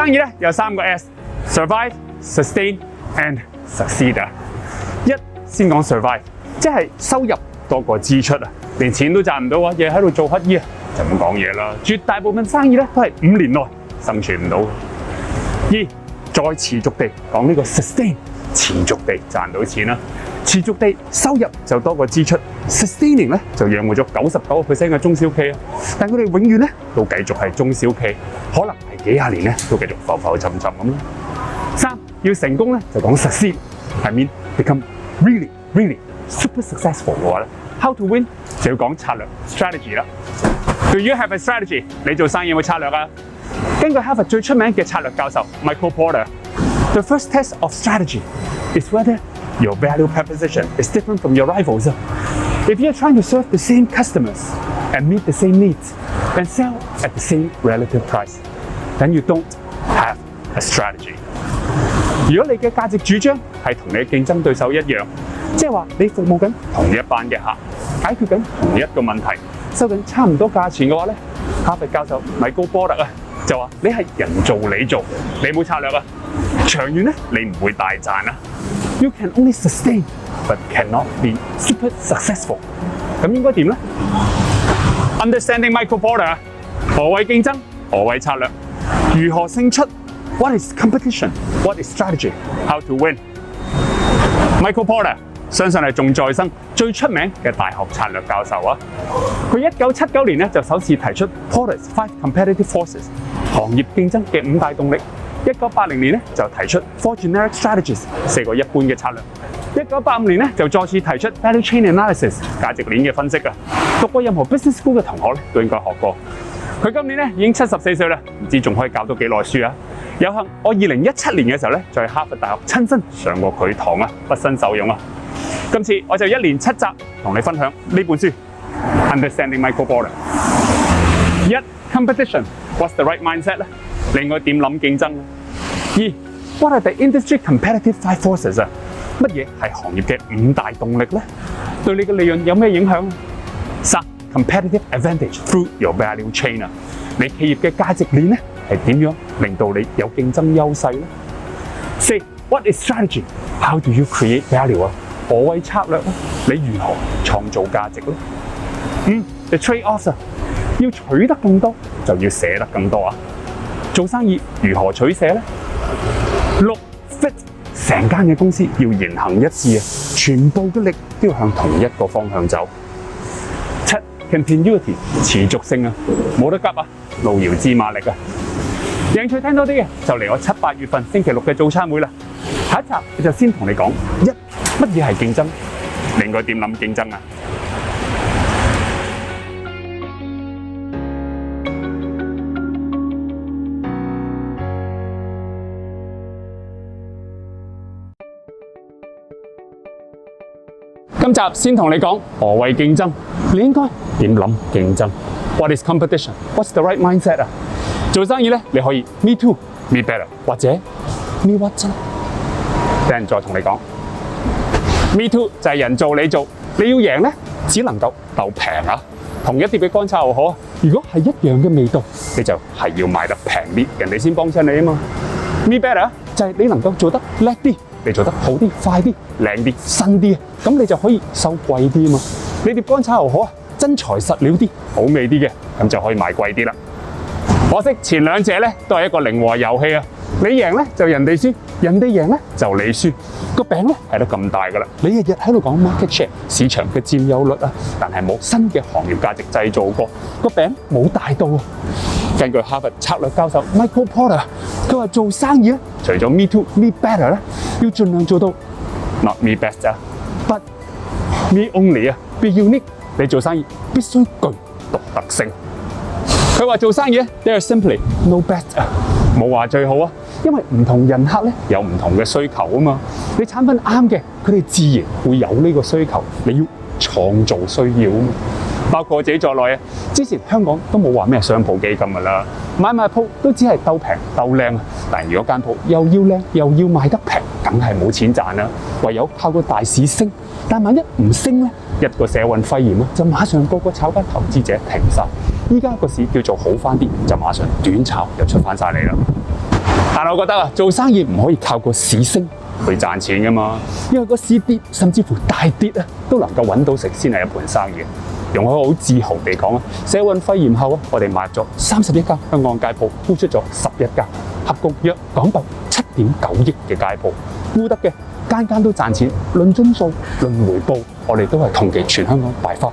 生意咧有3個 S：survive、sustain and succeed。一先講 survive， 即係收入多過支出啊，連錢都賺唔到啊，日日喺度做乞衣啊，就唔講嘢啦。絕大部分生意咧都係5年內生存唔到。二再持續地講呢個 sustain， 持續地賺到錢啦。持續地收入就多過支出 ，sustaining 咧就養活咗99% 嘅中小企啊，但佢哋永遠咧都繼續係中小企，可能係幾廿年咧都繼續浮浮沉沉咁啦。三要成功咧就講 succeed，I mean become really super successful 嘅話咧 ，how to win 就要講策略 strategy 啦。Do you have a strategy？ 你做生意有冇策略啊？根據哈佛最出名嘅策略教授米高波特 ，the first test of strategy is whether your value proposition is different from your rivals. If you're trying to serve the same customers and meet the same needs and sell at the same relative price, then you don't have a strategy. 如果你嘅價值主張係同你嘅競爭對手一樣，即係話你服務緊同一班嘅客，解決緊同一個問題，收緊差唔多價錢嘅話咧，哈佛教授米高波特就話你係人做你做，你冇策略啊，長遠咧你唔會大賺啊。You can only sustain, but cannot be super successful. 咁應該點咧 ？Understanding Michael Porter， 何謂競爭？何謂策略？如何勝出 ？What is competition? What is strategy? How to win? Michael Porter 相信係仲在生最出名嘅大學策略教授啊！佢1979年咧就首次提出 Porter's 5 competitive forces 行業競爭嘅5大動力。1980年咧就提出 4 generic strategies 4個一般嘅策略。1985年咧就再次提出 value chain analysis 價值鏈嘅分析啊！讀過任何 business school 嘅同學咧都應該學過。佢今年咧已經74歲啦，唔知仲可以教到幾耐書啊！有幸我2017年嘅時候咧就喺哈佛大學親身上過佢堂啊，畢生受用啊！今次我就1連7集同你分享呢本書 Understanding Michael Porter。一 competition what's the right mindset 咧？你應該點諗競爭咧？二 what are the industry competitive 5 forces 啊？乜嘢係行業嘅5大動力咧？對你嘅利潤有咩影響？三 competitive advantage through your value chain 啊？你企業嘅價值鏈咧係點樣令到你有競爭優勢咧？四 what is strategy？ How do you create value 啊？何謂策略咧？你如何創造價值咧？五 the trade-offs 啊？要取得更多就要捨得更多啊！做生意如何取捨咧？六 fit 成間嘅公司要言行一致啊，全部嘅力都要向同一個方向走。七 continuity 持續性啊，冇得急啊，路遙知馬力啊！有興趣聽多啲嘅就嚟我7、8月份星期6嘅早餐會啦。下一集我就先同你講一乜嘢係競爭，你應該點諗競爭啊？今集先同你講何謂競爭，你應該點諗競爭 ？What is competition? What's the right mindset 啊？做生意咧，你可以 me too, me better， 或者 me what 啫。等陣再同你講 ，me too 就係人做你做，你要贏咧，只能夠鬥平啊！同一碟嘅乾炒牛河，如果係一樣嘅味道，你就係要賣得平啲，人哋先幫襯你啊嘛。me better 就係你能夠做得叻啲。你做得好啲、快啲、靚啲、新啲，咁你就可以收貴啲啊嘛！你碟乾炒牛河真材實料啲、好味啲嘅，咁就可以賣貴啲啦。可惜前兩者咧都係一個零和遊戲啊！你贏咧就人哋輸，人哋贏咧就你輸。個餅咧係得咁大噶啦，你日日喺度講 market share 市場嘅佔有率啊，但係冇新嘅行業價值製造過，個餅冇大到啊！根據哈佛策略教授 Michael Porter， 佢話做生意咧，除咗 me too, me better 咧，要盡量做到 not me best 啊 ，but me only 啊 ，be unique。你做生意必須具獨特性。佢話做生意咧 ，there is simply no best 啊，冇話最好啊，因為唔同人客咧有唔同嘅需求啊嘛。你產品啱嘅，佢哋自然會有呢個需求，你要創造需要啊嘛。包括我自己在內啊，之前香港都冇話咩商鋪基金㗎啦，買鋪都只係鬥平鬥靚啊。但如果間鋪又要靚又要賣得平，梗係冇錢賺啦，唯有靠個大市升。但萬一唔升咧，一個社運肺炎就馬上個炒家投資者停晒。依家個市叫做好翻啲，就馬上短炒又出翻晒嚟啦。但係我覺得啊，做生意唔可以靠個市升去賺錢噶嘛，因為個市跌甚至乎大跌啊，都能夠揾到食先係一盤生意。容許我好自豪地講啊，社運肺炎後啊，我哋買咗31間香港街鋪，沽出咗11間，合共約港幣7.9億嘅街鋪，沽得嘅間間都賺錢，論宗數、論回報，我哋都係同期全香港by far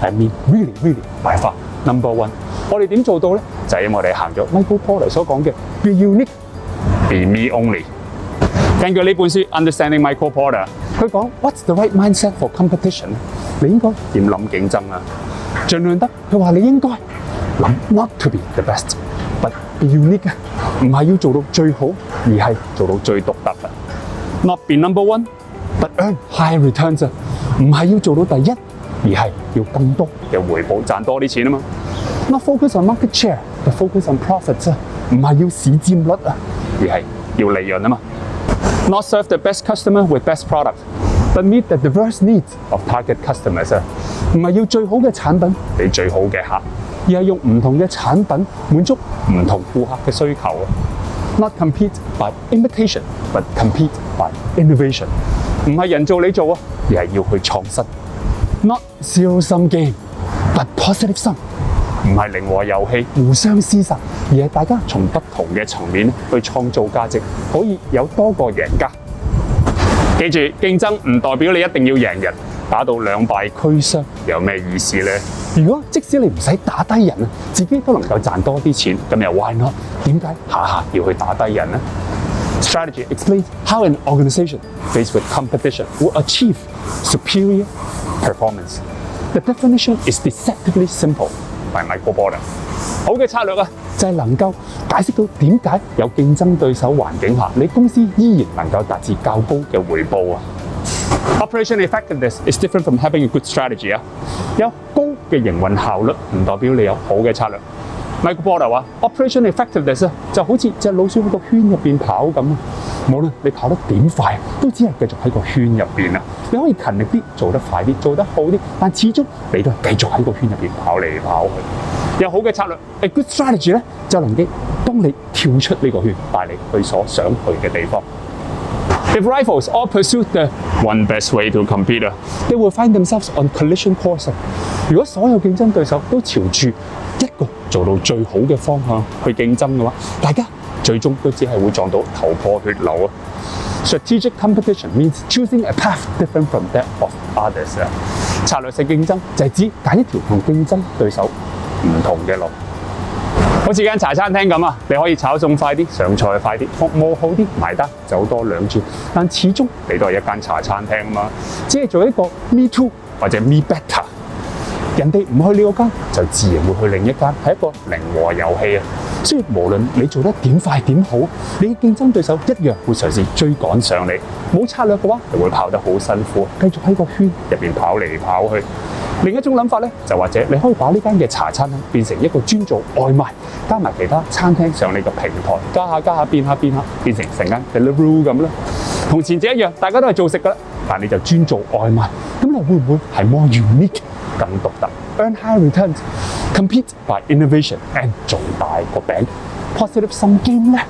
I mean really by far number one。我哋點做到咧？就係因為我哋行咗米高波特所講嘅 Be unique, be me only。根據呢本書 Understanding Michael Porter， 佢講 What's the right mindset for competition？ 你應該點諗競爭啊？盡量得，佢話你應該諗 not to be the best, but be unique 啊，唔係要做到最好，而係做到最獨特啊。Not be number one, but earn high returns 啊，唔係要做到第一，而係要更多嘅回報，賺多啲錢啊嘛。Not focus on market share, but focus on profits 啊，唔係要市佔率啊，而係要利潤啊嘛。Not serve the best customer with best product, but meet the diverse needs of target customers 啊，唔係要最好嘅產品俾最好嘅客，而係用唔同嘅產品滿足唔同顧客嘅需求啊。Not compete by imitation, but compete by innovation， 唔係人做你做啊，而係要去創新。Not zero-sum game, but positive sum， 唔係零和遊戲互相廝殺，而係大家從不同嘅層面去創造價值，可以有多個贏家。記住，競爭唔代表你一定要贏人，打到兩敗俱傷有咩意思呢？如果即使你唔使打低人啊，自己都能夠賺多啲錢，咁又 why not？ 點解下下要去打低人呢？ Strategy explains how an organization faced with competition will achieve superior performance. The definition is deceptively simple by Michael Porter。 好嘅策略啊，就係能夠解釋到點解有競爭對手環境下，你公司依然能夠達至較高嘅回報啊。Operation effectiveness is different from having a good strategy 啊。有高嘅營運效率唔代表你有好嘅策略。Michael Porter 話 Operation effectiveness 啊，就好似隻老鼠喺個圈入邊跑咁啊。無論你跑得點快，都只係繼續喺個圈入邊啊。你可以勤力啲，做得快啲，做得好啲，但始終你都係繼續喺個圈入邊跑嚟跑去。有好嘅策略 ，a good strategy 咧，就能夠幫你跳出呢個圈，帶你去所想去嘅地方。If rivals all pursue the one best way to compete, they will find themselves on collision course。如果所有競爭對手都朝住一個做到最好嘅方向去競爭嘅話，大家最終都只係會撞到頭破血流啊！ Strategic competition means choosing a path different from that of others。策略性競爭就係指揀一條同競爭對手唔同嘅路。好似間茶餐廳咁啊，你可以炒餸快啲，上菜快啲，服務好啲，埋單走多兩轉，但始終你都係一間茶餐廳啊嘛，只係做一個 me too 或者 me better。人哋唔去呢個間，就自然會去另一間，係一個零和遊戲啊！所以無論你做得點快點好，你嘅競爭對手一樣會嘗試追趕上你。冇策略嘅話，就會跑得好辛苦，繼續喺個圈入邊跑嚟跑去。另一種諗法咧，就或者你可以把呢間嘅茶餐廳變成一個專做外賣，加埋其他餐廳上你個平台，加下變下，變成成間 delivery 咁啦。同前者一樣，大家都係做食噶啦，但你就專做外賣，咁你會唔會係 more unique 更獨特 ？Earn high returns, compete by innovation and 做大個餅 ，positive sum game 咧？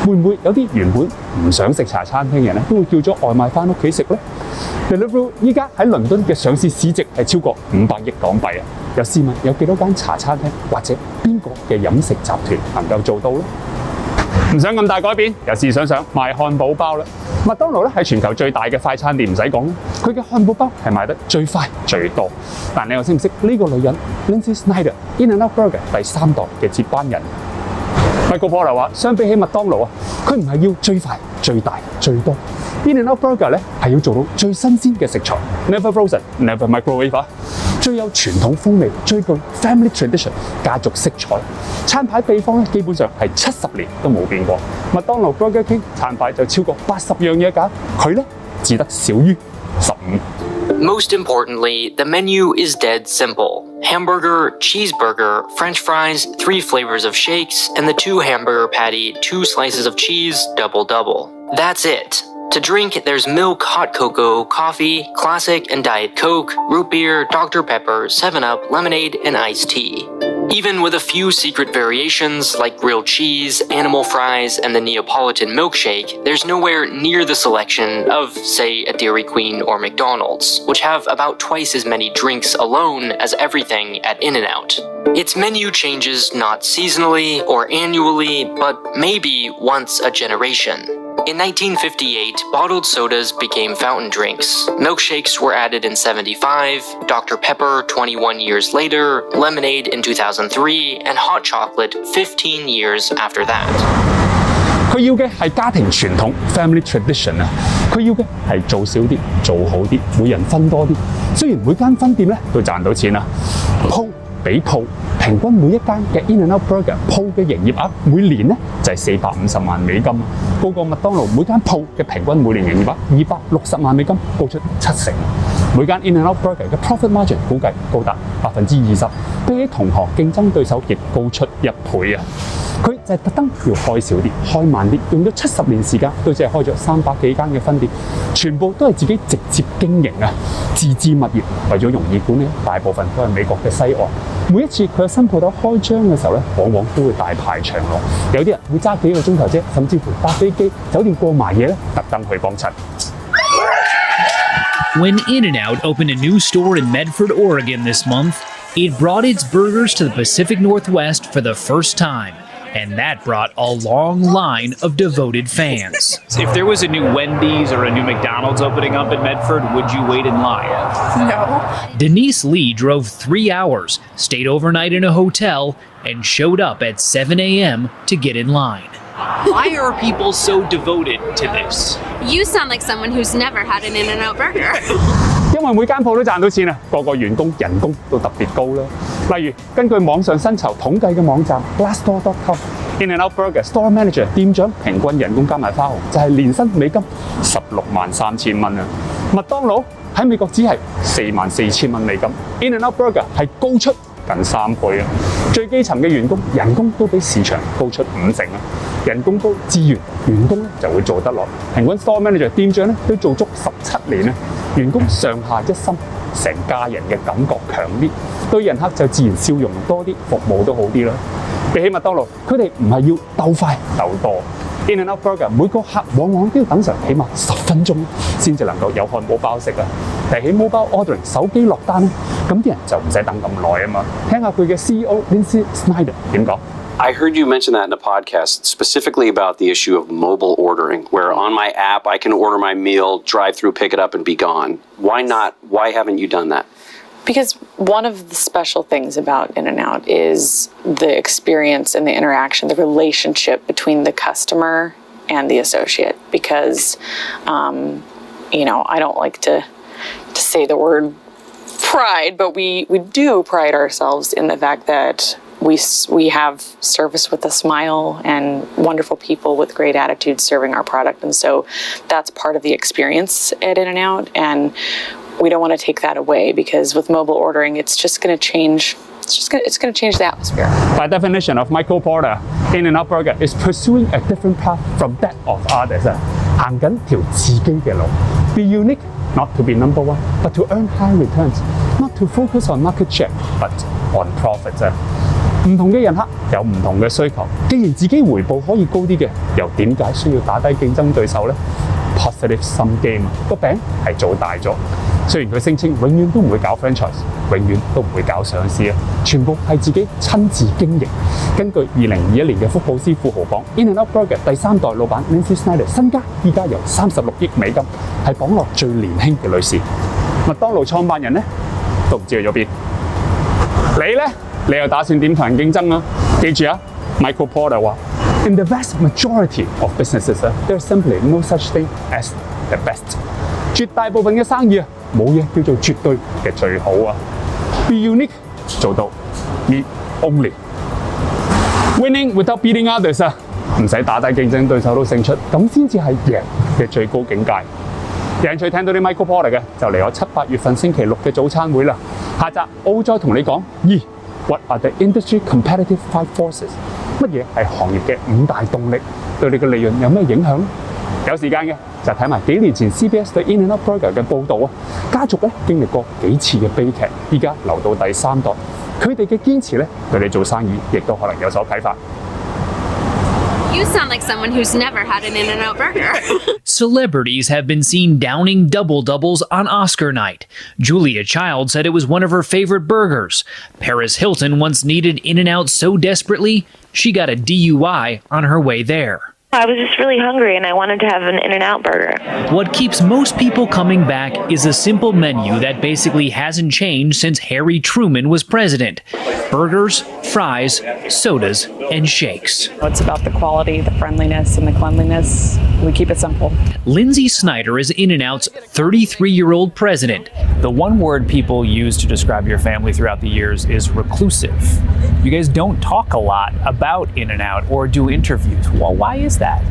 會唔會有啲原本唔想食茶餐廳嘅人咧，都會叫咗外賣翻屋企食咧 ？Deliveroo 依家喺倫敦嘅上市市值係超過500億港幣啊！又試問有幾多間茶餐廳或者邊個嘅飲食集團能夠做到咧？唔想咁大改變，又試想賣漢堡包啦。麥當勞咧係全球最大嘅快餐店，唔使講啦，佢嘅漢堡包係賣得最快最多。但你又識唔識呢個女人 Lindsay Snyder In-N-Out Burger 第3代嘅接班人？Michael Porter 話：相比起麥當勞啊，佢唔係要最快、最大、最多。In-N-Out Burger 咧係要做到最新鮮嘅食材 ，never frozen、never microwave， 最有傳統風味、最具 family tradition 家族色彩。餐牌秘方咧基本上係70年都冇變過。麥當勞 Burger King 餐牌就超過80樣嘢㗎，佢咧只得少於15。Most importantly, the menu is dead simple. Hamburger, cheeseburger, French fries, 3 flavors of shakes, and the 2 hamburger patty, 2 slices of cheese, double-double. That's it. To drink, there's milk, hot cocoa, coffee, classic and diet Coke, root beer, Dr. Pepper, 7-Up, lemonade, and iced tea. Even with a few secret variations like grilled cheese, animal fries, and the Neapolitan milkshake, there's nowhere near the selection of, say, a Dairy Queen or McDonald's, which have about twice as many drinks alone as everything at In-N-Out. Its menu changes not seasonally or annually, but maybe once a generation. In 1958, bottled sodas became fountain drinks. Milkshakes were added in 75, Dr. Pepper 21 years later, lemonade in 2003, and hot chocolate 15 years after that. 佢要嘅係家庭傳統 family tradition 啊，佢要嘅係做少啲，做好啲，每人分多啲。雖然每間分店咧都賺到錢啊，鋪比鋪平均每一間嘅 In-N-Out Burger 鋪嘅營業額每年咧就係450萬美金啊，高過麥當勞每間鋪嘅平均每年營業額260萬美金，高出7成。每間 In-N-Out Burger 嘅 profit margin 估計高達20%，比起同行競爭對手亦高出1倍啊！佢就係特登要開少啲，開慢啲，用咗70年時間，都只係開咗300幾間嘅分店，全部都係自己直接經營啊，自置物業，為咗容易管理，大部分都係美國嘅西岸。每一次佢嘅新鋪頭開張嘅時候咧，往往都會大排長龍，有啲人會揸幾個鐘頭啫，甚至乎搭飛機、酒店過埋夜咧，特登去幫襯。When In-N-Out opened a new store in Medford, Oregon this month, it brought its burgers to the Pacific Northwest for the first time. And that brought a long line of devoted fans. If there was a new Wendy's or a new McDonald's opening up in Medford, would you wait in line? No. Denise Lee drove 3 hours, stayed overnight in a hotel, and showed up at 7 a.m. to get in line. Why are people so devoted to this? You sound like someone who's never had an In-N-Out burger. 因為每間鋪都賺到錢啊，個個員工人工都特別高啦。例如根據網上薪酬統計嘅網站 Glassdoor.com，In-N-Out Burger Store Manager 店長平均人工加埋花紅就係年薪美金163000蚊啊！麥當勞喺美國只係44000蚊美金 ，In-N-Out Burger 係高出近3倍啊！最基層嘅員工人工都比市場高出5成啊！人工高自然員工咧就會做得落，平均 Store Manager 店長咧都做足17年啊！員工上下一心，成家人嘅感覺強啲，對人客就自然笑容多啲，服務都好啲啦。比起麥當勞，佢哋唔係要鬥快鬥多。In-N-Out Burger 每個客往往都要等成起碼10分鐘先至能夠有漢堡包食啊！提起 mobile ordering 手機落單咧，咁啲人就唔使等咁耐啊嘛。聽下佢嘅 CEO Lindsay Snyder 點講。I heard you mention that in a podcast, specifically about the issue of mobile ordering, where on my app I can order my meal, drive through, pick it up, and be gone. Why not? Why haven't you done that? Because one of the special things about In-N-Out is the experience and the interaction, the relationship between the customer and the associate. Because, I don't like to say the word pride, but we do pride ourselves in the fact that we have service with a smile and wonderful people with great attitudes serving our product. And so that's part of the experience at In-N-Out. And we don't want to take that away because with mobile ordering, it's just going to change. It's going to change the atmosphere. By definition of Michael Porter, In-N-Out Burger is pursuing a different path from that of others. 行緊條自己嘅路 ，be unique, not to be number one, but to earn high returns, not to focus on market share, but on profits. 唔同嘅人客有唔同嘅需求，既然自己回報可以高啲嘅，又點解需要打低競爭對手呢？ Positive sum game 個餅係做大咗。雖然佢聲稱永遠都唔會搞 franchise， 永遠都唔會搞上市啊，全部係自己親自經營。根據2021年嘅福布斯富豪榜 ，In-N-Out Burger 第3代老闆 Lindsay Snyder 身家依家有36億美金，係榜落最年輕嘅女士。麥當勞創辦人呢，都唔知去咗邊。你呢？你又打算點同人競爭啊？記住啊 ，Michael Porter 話 ：In the vast majority of businesses, there is simply no such thing as the best。絕大部分嘅生意啊，冇嘢叫做絕對嘅最好啊。Be unique 做到 me only。Winning without beating others 啊，唔使打低競爭對手都勝出，咁先至係贏嘅最高境界。有興趣聽到啲 Michael Porter 嘅，就嚟我7、8月份星期6嘅早餐會啦。下集我會再同你講What are the industry competitive 5 forces？ 乜嘢係行業嘅5大動力？對你嘅利潤有咩影響？有時間嘅就睇埋幾年前 CBS 對 In-N-Out Burger 嘅報導啊！家族咧經歷過幾次嘅悲劇，依家留到第3代，佢哋嘅堅持咧，對你做生意亦都可能有所啟發。You sound like someone who's never had an In-N-Out burger. Celebrities have been seen downing double-doubles on Oscar night. Julia Child said it was one of her favorite burgers. Paris Hilton once needed In-N-Out so desperately, she got a DUI on her way there. I was just really hungry and I wanted to have an In-N-Out burger. What keeps most people coming back is a simple menu that basically hasn't changed since Harry Truman was president. Burgers, fries, sodas, and shakes. It's about the quality, the friendliness, and the cleanliness. We keep it simple. Lindsay Snyder is In-N-Out's 33-year-old president. The one word people use to describe your family throughout the years is reclusive. You guys don't talk a lot about In-N-Out or do interviews. Well, why is that?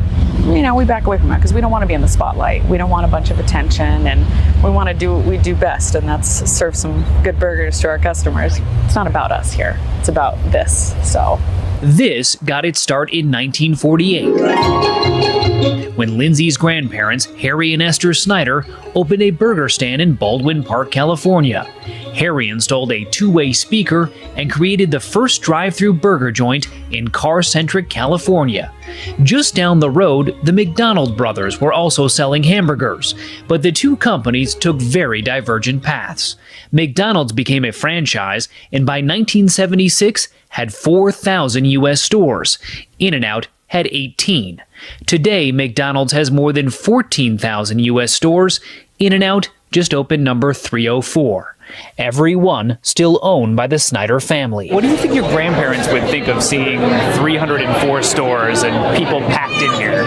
You know, we back away from it because we don't want to be in the spotlight. We don't want a bunch of attention, and we want to do what we do best, and that's serve some good burgers to our customers. It's not about us here. It's about this, so. This got its start in 1948, when Lindsay's grandparents, Harry and Esther Snyder, opened a burger stand in Baldwin Park, California. Harry installed a two-way speaker and created the first drive-through burger joint in car-centric California. Just down the road, the McDonald brothers were also selling hamburgers, but the two companies took very divergent paths. McDonald's became a franchise and by 1976 had 4,000 U.S. stores. In-N-Out had 18. Today, McDonald's has more than 14,000 U.S. stores. In-N-Out just opened number 304. Every one still owned by the Snyder family. What do you think your grandparents would think of seeing 304 stores and people packed in here?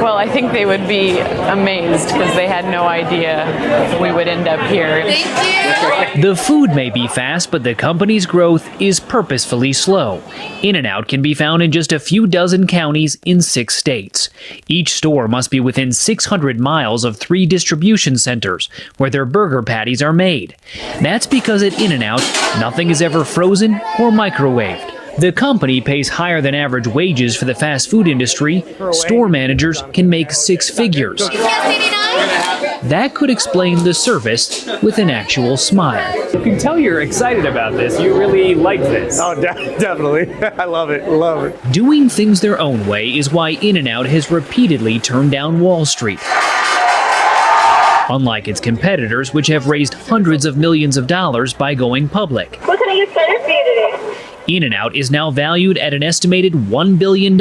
Well, I think they would be amazed because they had no idea we would end up here. Thank you. The food may be fast, but the company's growth is purposefully slow. In-N-Out can be found in just a few dozen counties in 6 states. Each store must be within 600 miles of 3 distribution centers where their burger patties are made. That's because at In-N-Out, nothing is ever frozen or microwaved. The company pays higher than average wages for the fast food industry. Store managers can make 6 figures. That could explain the service with an actual smile. You can tell you're excited about this. You really like this. Oh, definitely. I love it. Love it. Doing things their own way is why In-N-Out has repeatedly turned down Wall Street. Unlike its competitors, which have raised hundreds of millions of dollars by going public. What can I get started for you today? In-N-Out is now valued at an estimated $1 billion.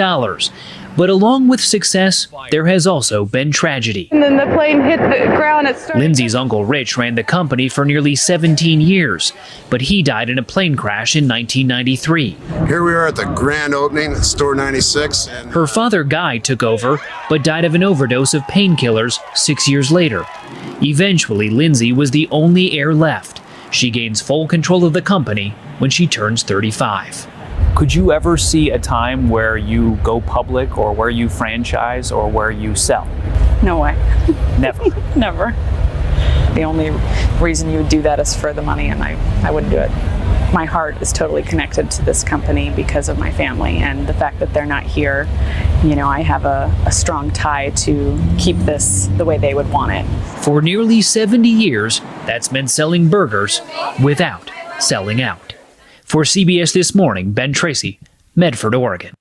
But along with success, there has also been tragedy. And then the plane hit the ground. It started. Lindsay's uncle Rich ran the company for nearly 17 years, but he died in a plane crash in 1993. Here we are at the grand opening at Store 96. And Her father Guy took over, but died of an overdose of painkillers 6 years later. Eventually, Lindsay was the only heir left. She gains full control of the company when she turns 35. Could you ever see a time where you go public or where you franchise or where you sell? No way. Never. Never. The only reason you would do that is for the money, and I wouldn't do it. My heart is totally connected to this company because of my family, and the fact that they're not here, you know, I have a strong tie to keep this the way they would want it. For nearly 70 years, that's meant selling burgers without selling out. For CBS This Morning, Ben Tracy, Medford, Oregon.